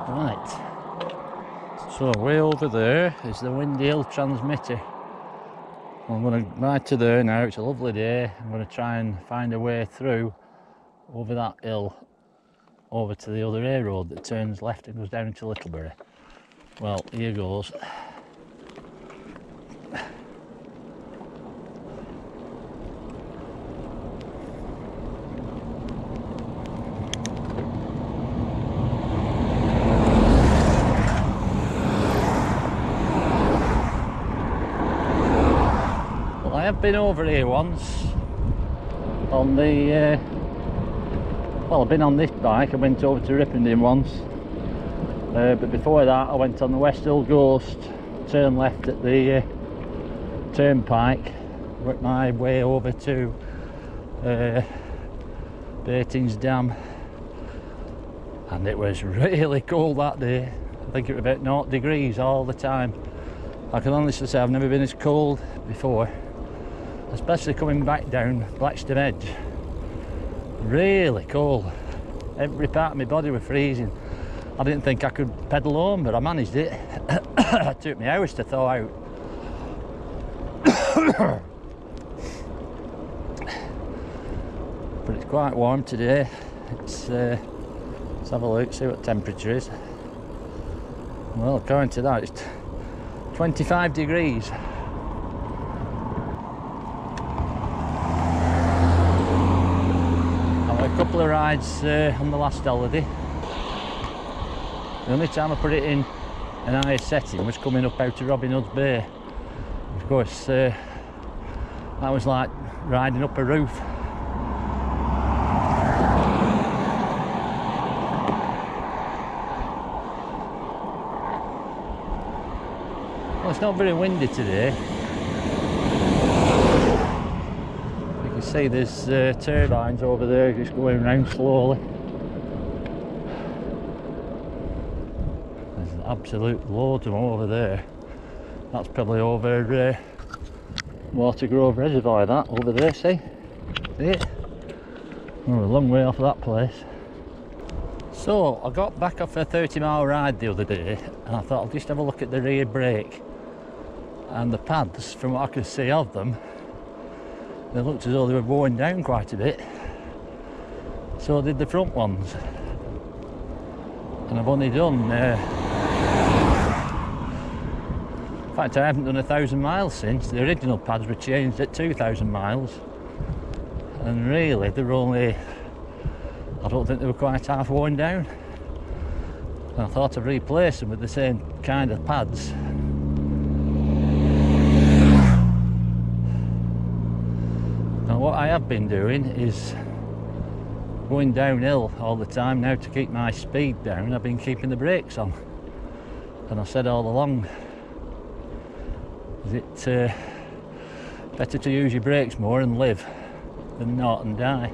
Right, so way over there is the Windy Hill transmitter. I'm going to ride to there now. It's a lovely day. I'm going to try and find a way through over that hill over to the other A road that turns left and goes down to Littlebury. Well, here goes. I have been over here once on the well, I've been on this bike. I went over to Rippondia once, but before that I went on the West Hill Ghost, turn left at the turnpike, worked my way over to Bating's Dam, and it was really cold that day. I think it was about 0 degrees all the time. I can honestly say I've never been as cold before, especially coming back down Blackstone Edge. Really cold. Every part of my body was freezing. I didn't think I could pedal home, but I managed it. It took me hours to thaw out. But it's quite warm today. It's let's have a look, see what temperature is. Well, according to that, it's 25 degrees. A couple of rides on the last holiday. The only time I put it in an higher setting was coming up out of Robin Hood's Bay. Of course, that was like riding up a roof. Well, it's not very windy today. See, there's turbines over there just going around slowly. There's absolute loads of them over there. That's probably over Watergrove Reservoir, that over there, see? See it? We're a long way off that place. So I got back off a 30-mile ride the other day and I thought I'll just have a look at the rear brake, and the pads, from what I could see of them, they looked as though they were worn down quite a bit. So did the front ones. And I've only done, in fact I haven't done 1,000 miles since. The original pads were changed at 2,000 miles. And really they're only, I don't think they were quite half worn down. And I thought I'd replace them with the same kind of pads. What I have been doing is going downhill all the time now to keep my speed down. I've been keeping the brakes on, and I said all along, is it better to use your brakes more and live than not and die?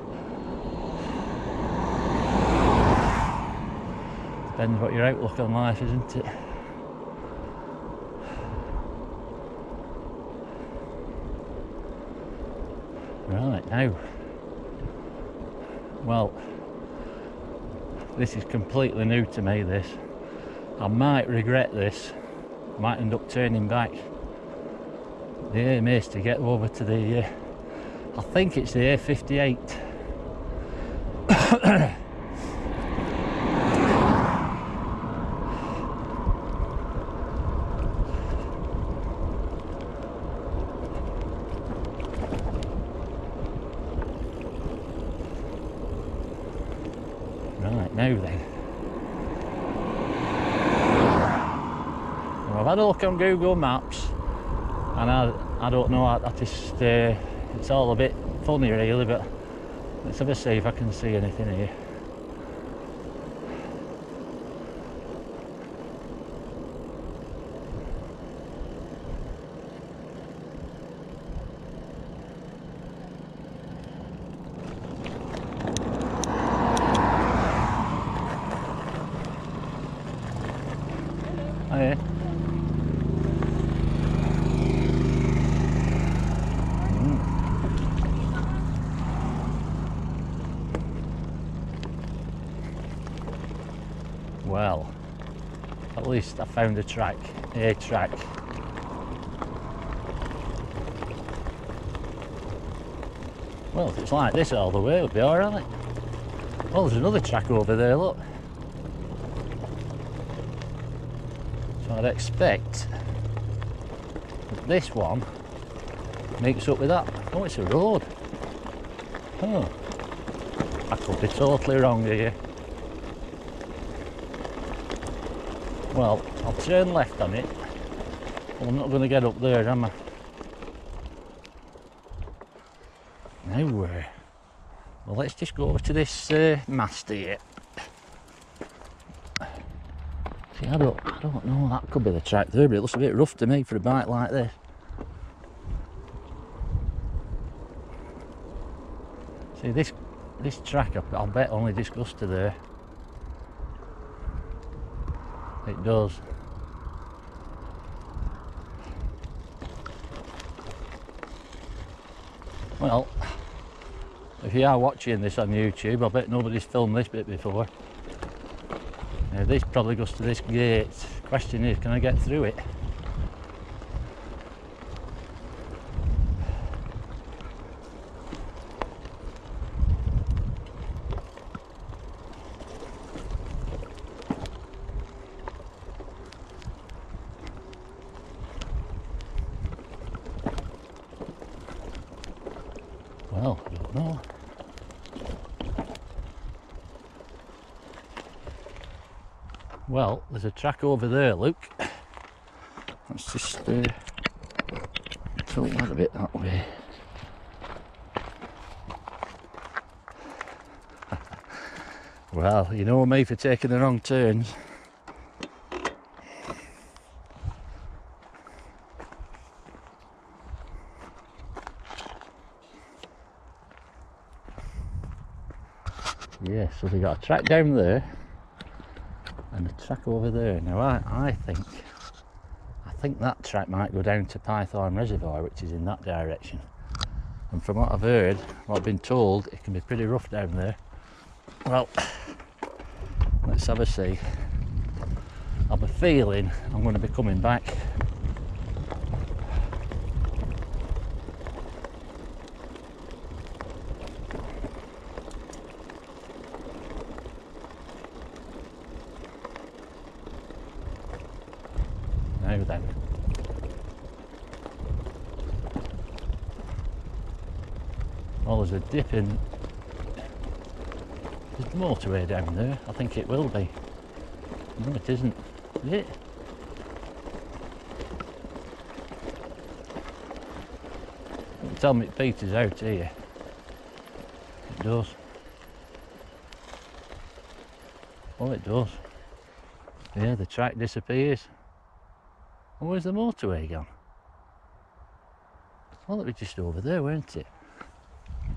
Depends what your outlook on life, isn't it? Right, now, well, this is completely new to me, this. I might regret this, might end up turning back. The aim is to get over to the, I think it's the A58. Right, now then. Well, I've had a look on Google Maps, and I don't know, I just, it's all a bit funny really, but let's have a see if I can see anything here. Oh yeah. Well, At least I found a track, a track. Well, if it's like this all the way, it'll be alright. Well, there's another track over there, look. So I'd expect that this one meets up with that. Oh, it's a road. Oh, I could be totally wrong here. Well, I'll turn left on it. Well, I'm not going to get up there, am I? Now where? Well, let's just go over to this mast here. See, I don't know, that could be the track there, but it looks a bit rough to me for a bike like this. See, this track, I'll bet only just goes to there. It does. Well, if you are watching this on YouTube, I bet nobody's filmed this bit before. Now this probably goes to this gate. Question is, can I get through it? Well, I don't know. Well, there's a track over there, Luke. Let's just tilt that a bit that way. Well, you know me for taking the wrong turns. Yeah, so they got a track down there and a track over there. Now I think that track might go down to Python Reservoir, which is in that direction. And from what I've heard, what I've been told, it can be pretty rough down there. Well, let's have a see. I've a feeling I'm going to be coming back. Now then. Oh, there's a dip in. There's the motorway down there. I think it will be. No, it isn't. Is it? Don't tell me it peters out here. It does. Oh, it does. Yeah, the track disappears. Oh, where's the motorway gone? Well, it was just over there, weren't it?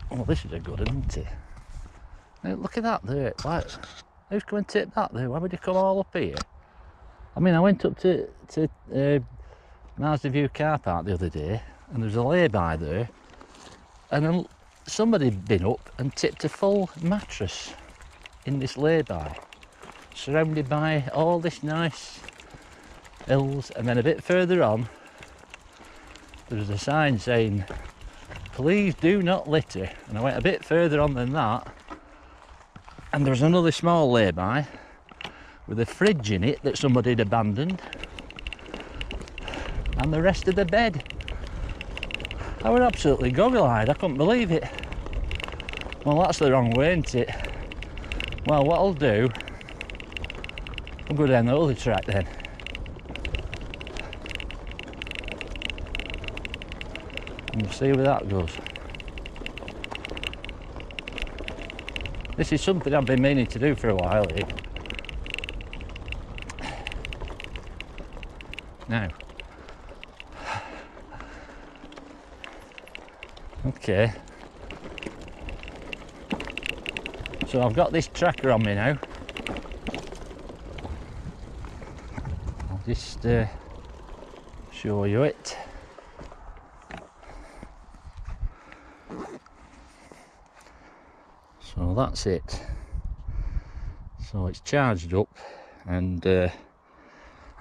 Oh, this is a good one, isn't it? Now, look at that there. Like, who's come and tip that there? Why would you come all up here? I mean, I went up to Marsden View car park the other day, and there's a lay-by there, and then somebody had been up and tipped a full mattress in this lay-by, surrounded by all this nice hills, and then a bit further on there was a sign saying, "Please do not litter." And I went a bit further on than that, and there was another small lay-by with a fridge in it that somebody had abandoned, and the rest of the bed. I was absolutely goggle-eyed, I couldn't believe it. Well, that's the wrong way, isn't it? Well, what I'll do, I'll go down the other track then. And we'll see where that goes. This is something I've been meaning to do for a while here. Now, okay, so I've got this tracker on me now. I'll just show you it. So that's it. So it's charged up, and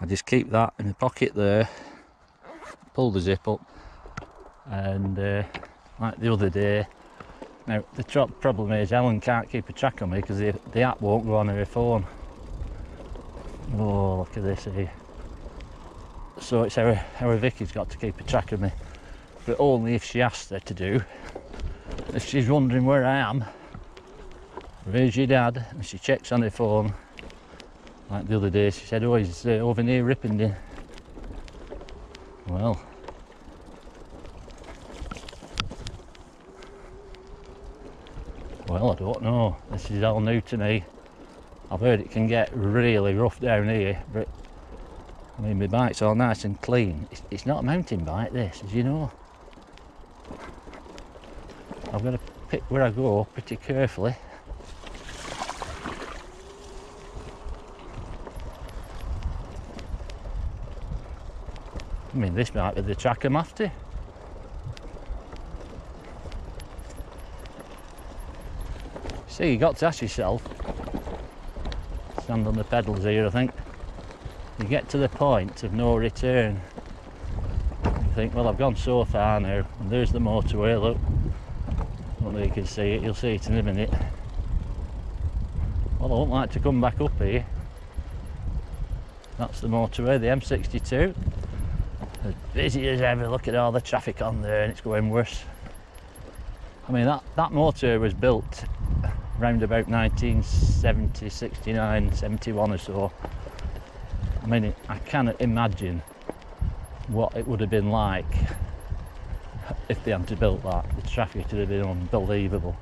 I just keep that in the pocket there, pull the zip up, and like the other day. Now the problem is Ellen can't keep a track on me because the app won't go on her phone. Oh, look at this here. So it's our Vicky's got to keep a track of me, but only if she asks her to do. If she's wondering where I am, where's your dad, and she checks on her phone, like the other day she said, oh, he's over near Ripondale. Well, I don't know, this is all new to me. I've heard it can get really rough down here, but I mean my bike's all nice and clean. It's not a mountain bike this, as you know. I've got to pick where I go pretty carefully. I mean, this might be the track I'm after. See, you got to ask yourself, stand on the pedals here I think, you get to the point of no return. You think, well, I've gone so far now, and there's the motorway, look. I don't know if you can see it, you'll see it in a minute. Well, I won't like to come back up here. That's the motorway, the M62. As busy as ever, look at all the traffic on there, and it's going worse. I mean, that motorway was built around about 1970, 69, 71 or so. I mean, I cannot imagine what it would have been like if they hadn't built that. The traffic would have been unbelievable.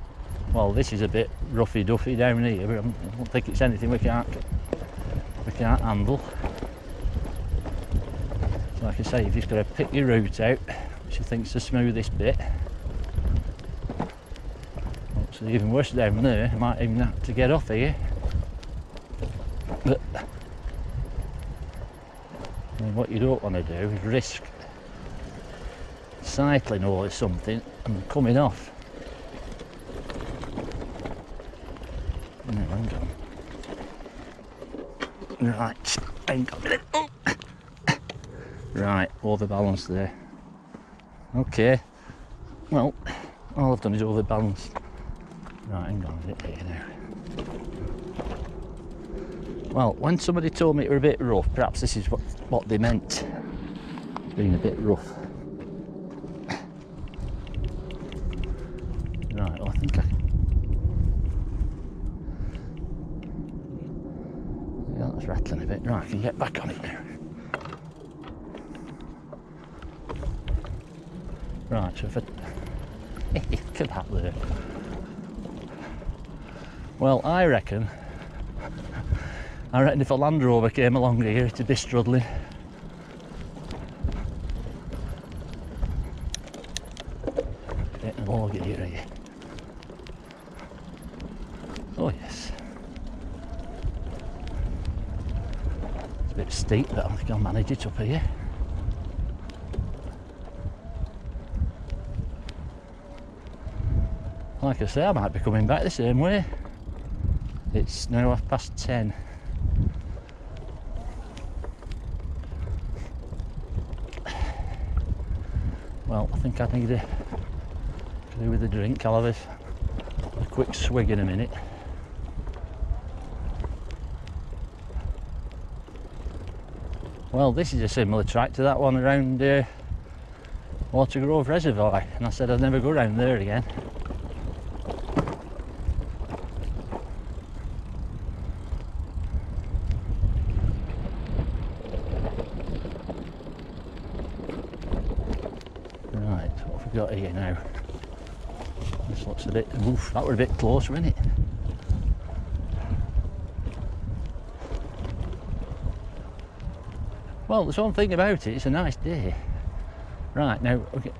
Well, this is a bit roughy duffy down here, but I don't think it's anything we can't handle. So like I say, you've just got to pick your route out, which I think is the smoothest bit. It's even worse down there, I might even have to get off here. But I mean, what you don't want to do is risk cycling or something and coming off. No, hang on. Right, hang on a minute. Oh. Right, overbalanced there. Okay, well, all I've done is overbalance. Right, hang on a minute here now. Well, when somebody told me it were a bit rough, perhaps this is what they meant, being a bit rough. Right, well, I think yeah, that's rattling a bit. Right, I can get back on it now. Right, so if look at that there. Well, I reckon if a Land Rover came along here, it'd be struggling. Getting a log here. Oh yes. It's a bit steep, but I think I'll manage it up here. Like I say, I might be coming back the same way. It's now 10:30. Well, I think I need to do with the drink. I'll have a quick swig in a minute. Well, this is a similar track to that one around Watergrove Reservoir, and I said I'd never go around there again. Right, what have we got here now? This looks a bit, oof, that were a bit closer, isn't it? Well, there's one thing about it, it's a nice day. Right, now, okay,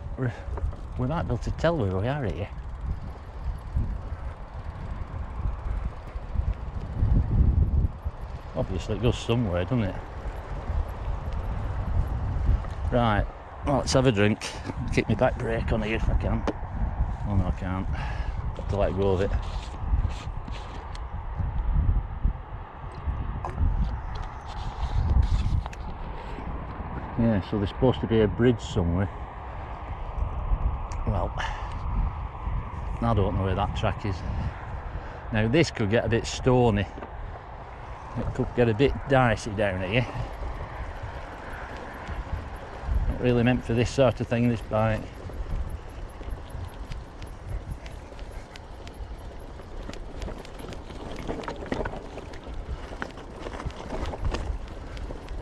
we might be able to tell where we are here. Obviously it goes somewhere, doesn't it? Right, well, let's have a drink. Keep my back brake on here if I can. Oh no, I can't. Got to let go of it. Yeah, so there's supposed to be a bridge somewhere. Well, I don't know where that track is. Now this could get a bit stony. It could get a bit dicey down here. Not really meant for this sort of thing, this bike.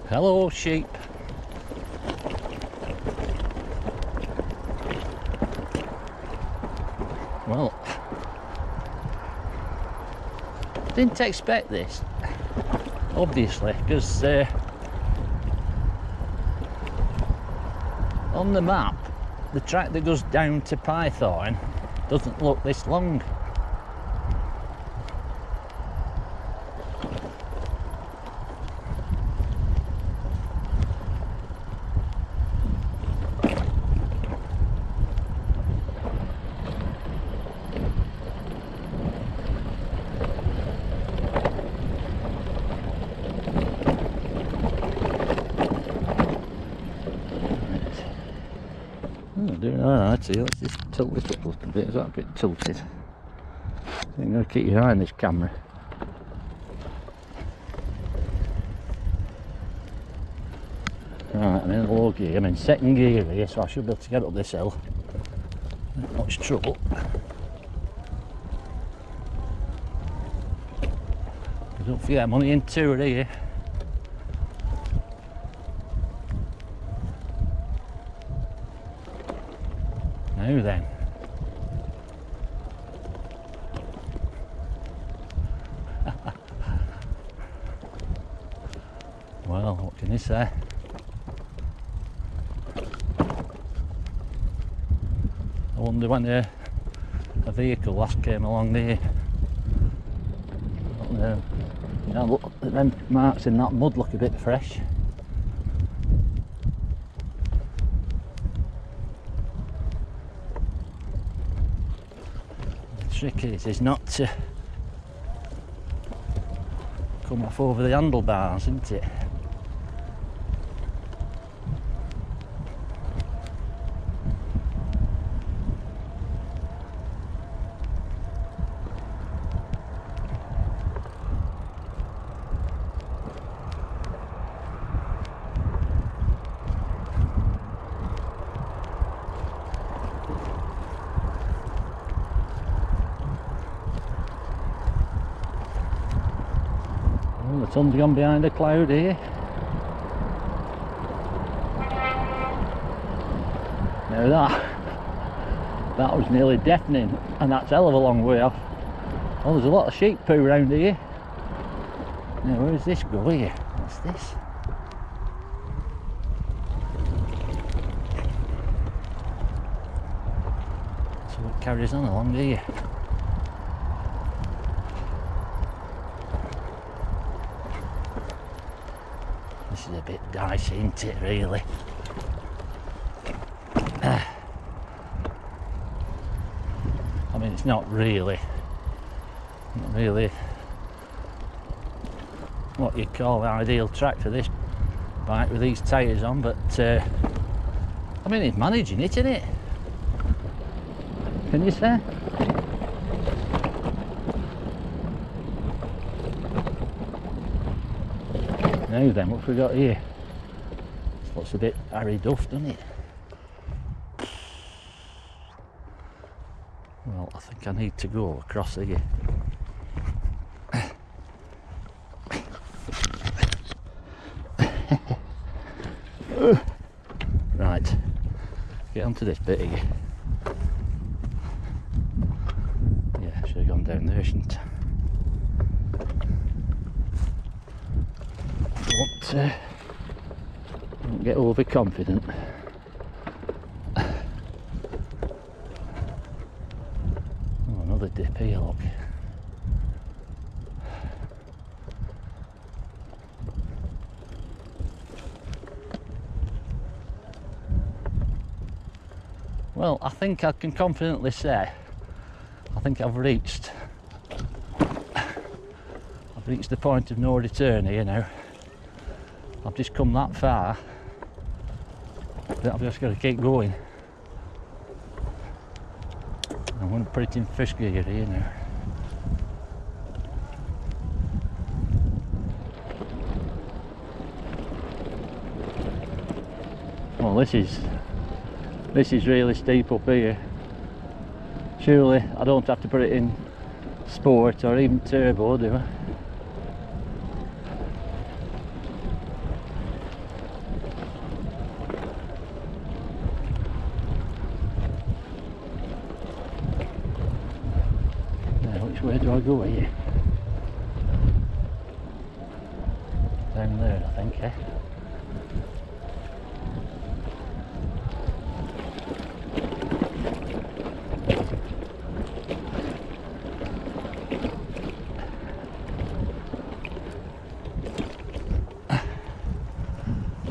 Hello, sheep. Well, didn't expect this, obviously, because on the map, the track that goes down to Python doesn't look this long. Let's just tilt this up a little bit. Is that a bit tilted? So you've got to keep your eye on this camera. Right, I'm in low gear. I'm in second gear here, so I should be able to get up this hill. Not much trouble. But don't forget, I'm only in two here. Now then. Well, what can you say? I wonder when a vehicle last came along there. I don't know. You know, look, them marks in that mud look a bit fresh. The trick is not to come off over the handlebars, isn't it? The sun's gone behind a cloud here. Now that was nearly deafening, and that's a hell of a long way off. Oh, there's a lot of sheep poo around here. Now where does this go here? What's this? So it carries on along here. This is a bit dicey, isn't it, really? I mean, it's not really what you call the ideal track for this bike with these tyres on, but I mean, it's managing it, isn't it? Can you say? Now then, what have we got here? This looks a bit airy duff, doesn't it? Well, I think I need to go across here. Right, get onto this bit here. Yeah, should have gone down there, shouldn't I? Don't get overconfident. Oh, another dip here, look. Well, I think I can confidently say I think I've reached the point of no return here now. I've just come that far I've just got to keep going. I'm going to put it in first gear here now. Well, this is really steep up here. Surely I don't have to put it in sport or even turbo, do I? Now, which way do I go here? Down there, I think, eh?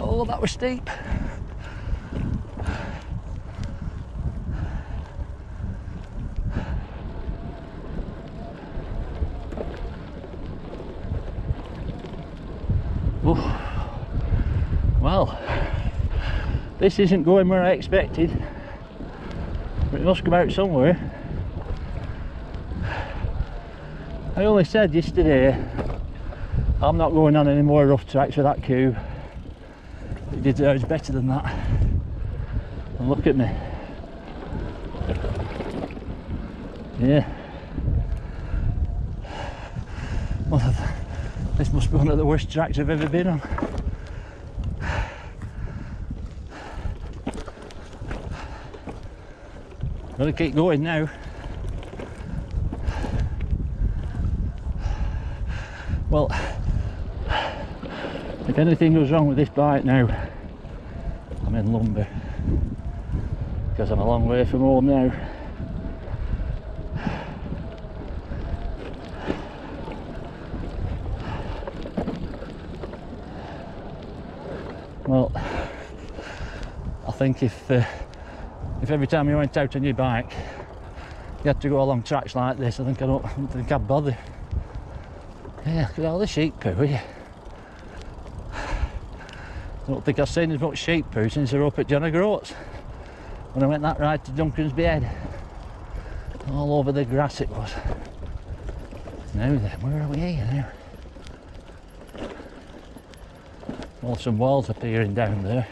Oh, that was steep. Oof. Well, this isn't going where I expected, but it must come out somewhere. I only said yesterday I'm not going on any more rough tracks with that cube. It deserves better than that. And look at me. Yeah. Well, this must be one of the worst tracks I've ever been on. Gotta keep going now. Well, if anything goes wrong with this bike now, I'm in lumber, because I'm a long way from home now. Well, I think if every time you went out on your bike you had to go along tracks like this, I don't think I'd bother. Yeah, look at all the sheep poo here. I don't think I've seen as much sheep poo since I were up at John O'Groats when I went that ride to Duncansby Head. All over the grass it was. Now then, where are we here now? Well, some walls appearing down there.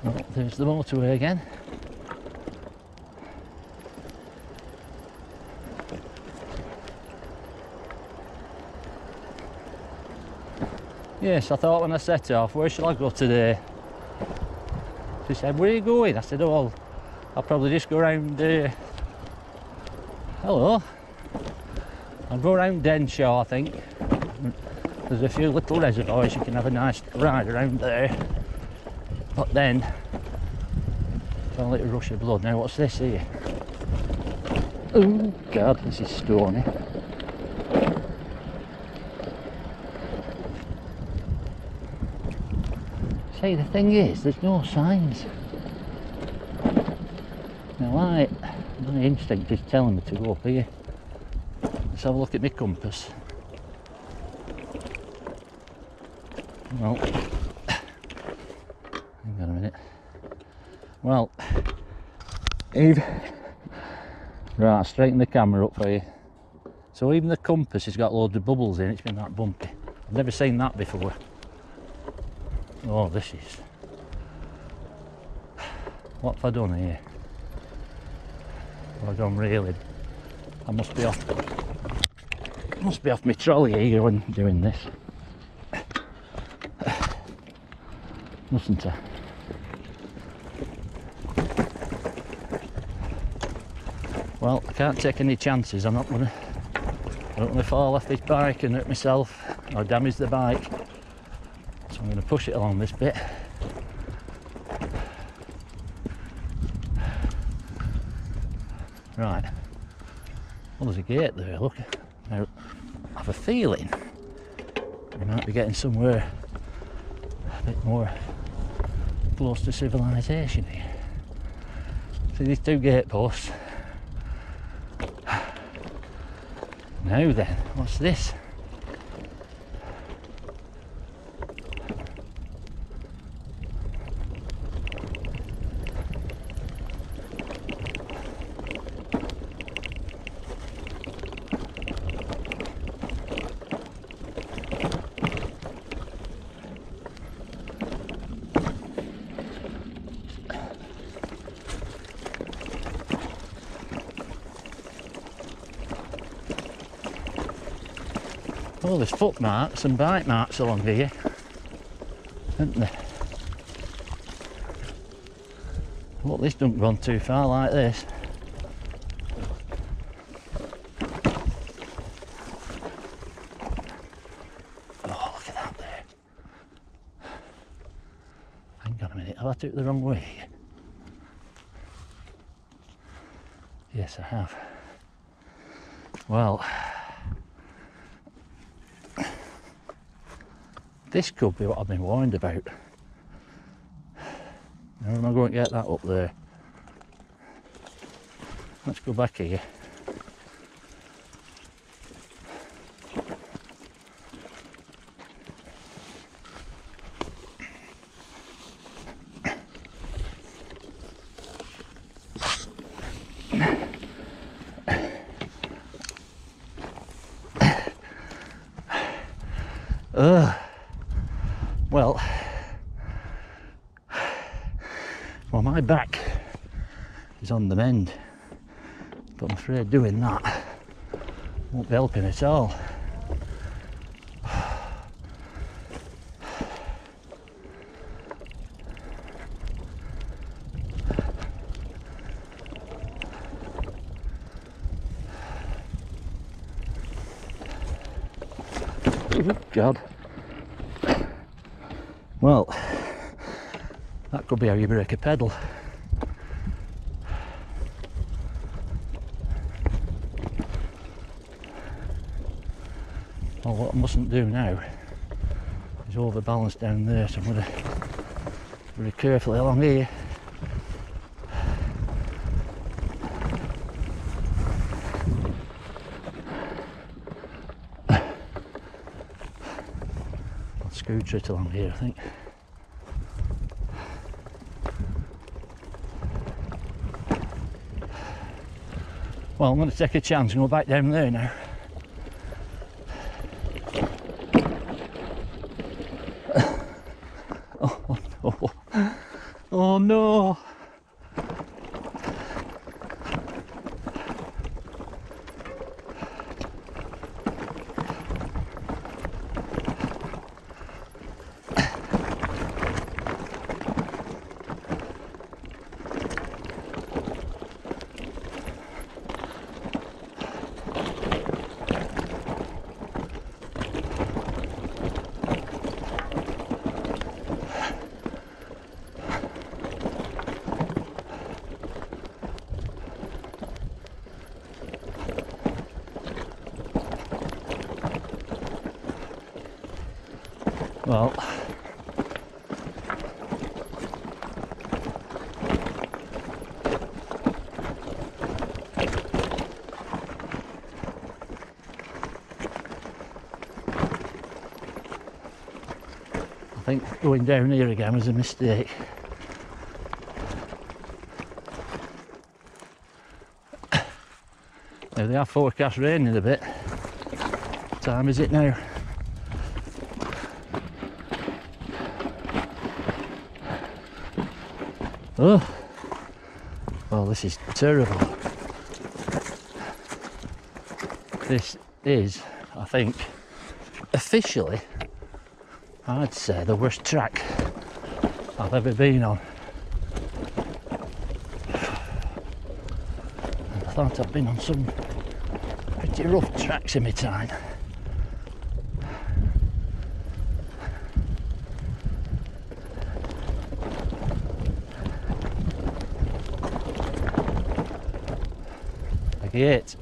Oh, there's the motorway again. Yes, I thought when I set off, where shall I go today? She said, where are you going? I said, oh, well, I'll probably just go round hello. I'll go round Denshaw, I think. There's a few little reservoirs, you can have a nice ride around there. But then, a little rush of blood. Now, what's this here? Oh, God, this is stony. See, the thing is, there's no signs. Now, my instinct is telling me to go up here. Let's have a look at my compass. Well, hang on a minute. Well, right, straighten the camera up for you. So even the compass has got loads of bubbles in, it's been that bumpy. I've never seen that before. Oh, this is... What have I done here? Have I gone really... I must be off my trolley here when doing this. Mustn't I? Well, I can't take any chances. I don't want to fall off this bike and hurt myself or damage the bike. So I'm going to push it along this bit. Right. Well, there's a gate there, look. Now, I have a feeling we might be getting somewhere a bit more close to civilization here. See these two gate posts? Now then, what's this? Oh, there's foot marks and bite marks along here, isn't there? Look, this doesn't run too far like this. Oh, look at that there. Hang on a minute, have I took the wrong way? Yes, I have. Well, this could be what I've been warned about. Now am I going to get that up there? Let's go back here. Well, my back is on the mend, but I'm afraid doing that won't be helping at all. Oh, God. Well, that could be how you break a pedal. Well, what I mustn't do now is overbalance down there, so I'm going to very carefully along here. I'll scooch it along here, I think. Well, I'm going to take a chance and go back down there now. Oh no! Oh no! Well, I think going down here again was a mistake. Now they have forecast rain in a bit. What time is it now? Oh, well, this is terrible. This is, I think, officially, I'd say the worst track I've ever been on. I thought I've been on some pretty rough tracks in my time. It.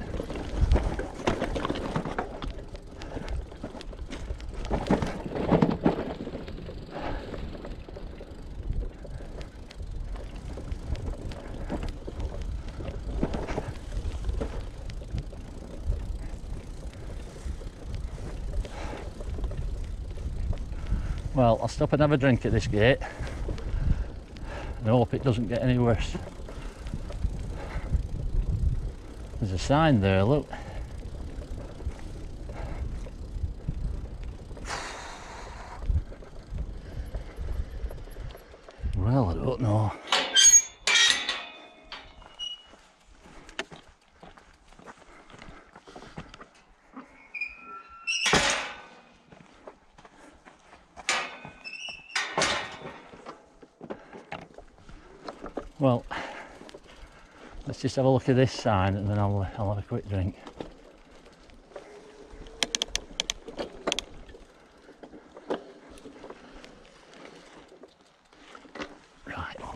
Well, I'll stop and have a drink at this gate and hope it doesn't get any worse. There's a sign there, look. Well, I don't know. Well, let's just have a look at this sign and then I'll have a quick drink. Right, well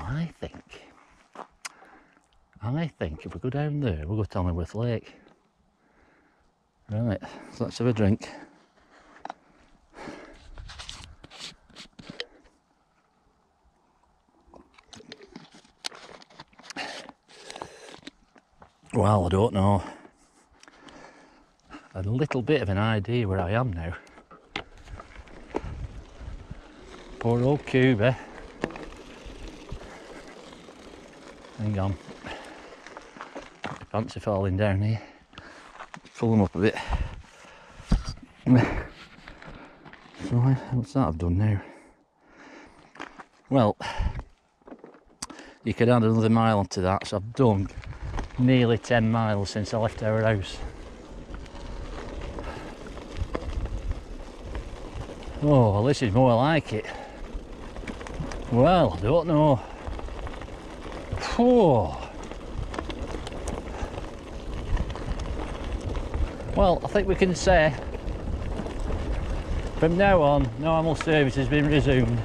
I think if we go down there, we'll go to Hollingworth Lake. Right, so let's have a drink. Well, I don't know. A little bit of an idea where I am now. Poor old Cuba. Hang on. My pants are falling down here. Pull them up a bit. So what's that I've done now? Well, you could add another mile onto that, so I've done nearly 10 miles since I left our house. Oh, well, this is more like it. Well, I don't know. Oh. Well, I think we can say from now on, normal service has been resumed.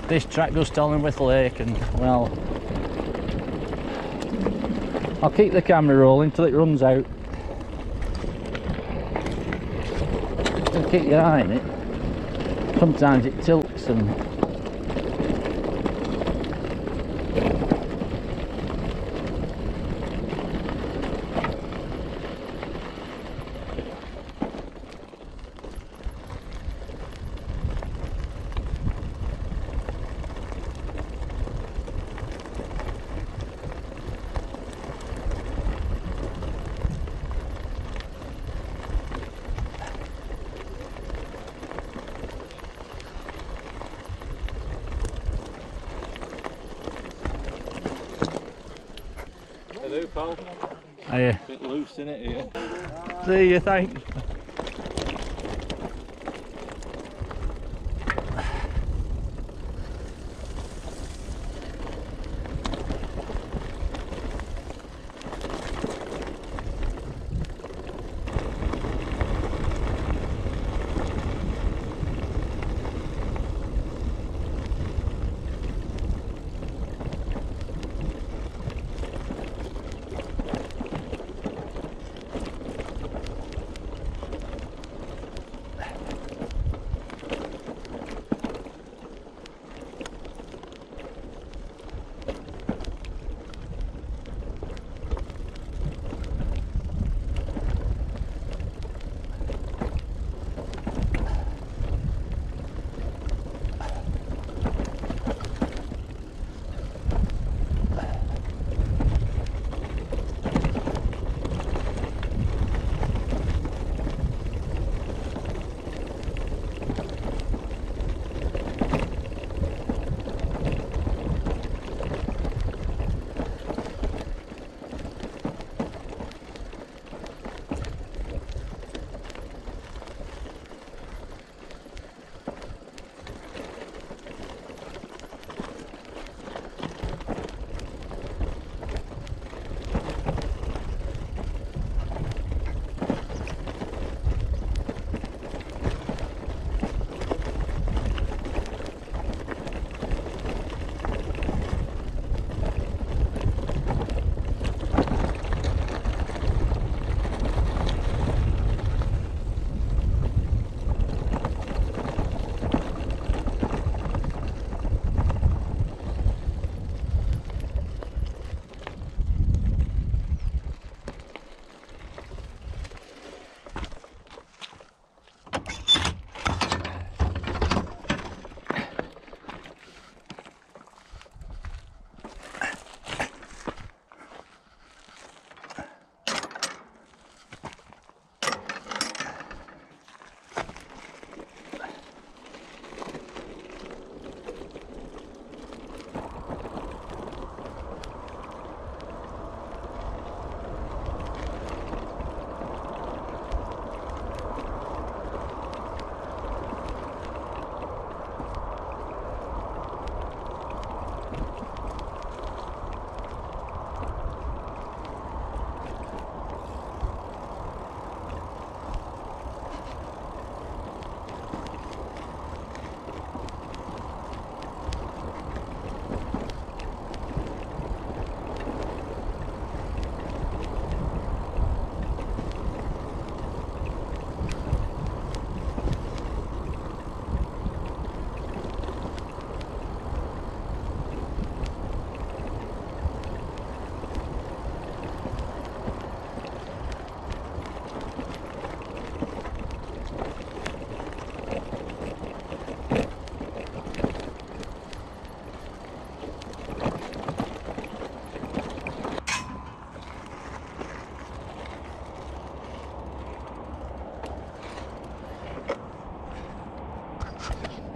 This track goes to Hollingworth Lake, and well, I'll keep the camera rolling till it runs out. Just keep your eye on it. Sometimes it tilts and Hello, pal. Hiya. Bit loose in it here. See you, thanks.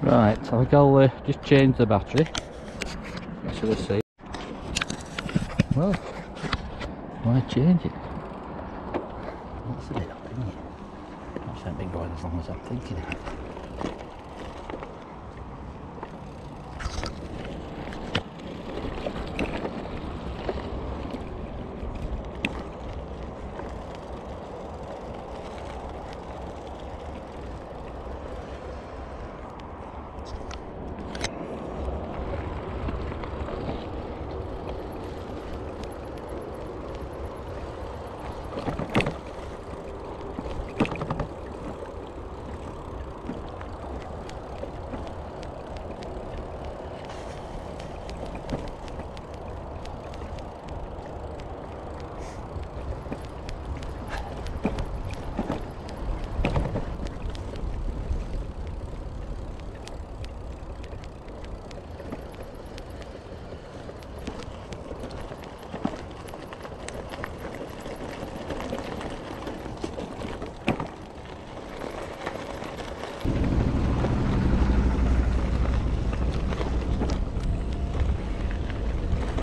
Right, so I think I'll just change the battery. I should have seen. Well, why change it? That's a bit up, isn't it? That's not been going as long as I'm thinking it.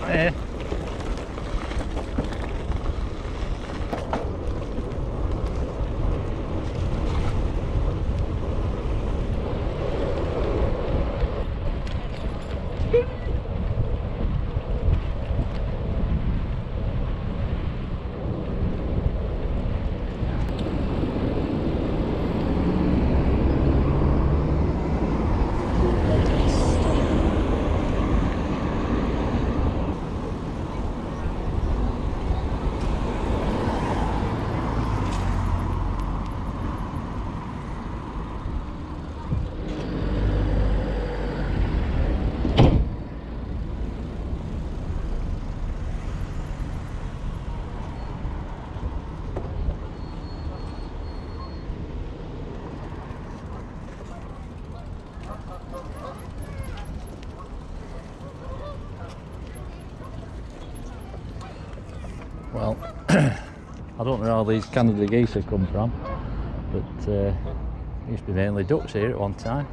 Yeah. Well, I don't know where all these Canada geese have come from, but used to be mainly ducks here at one time.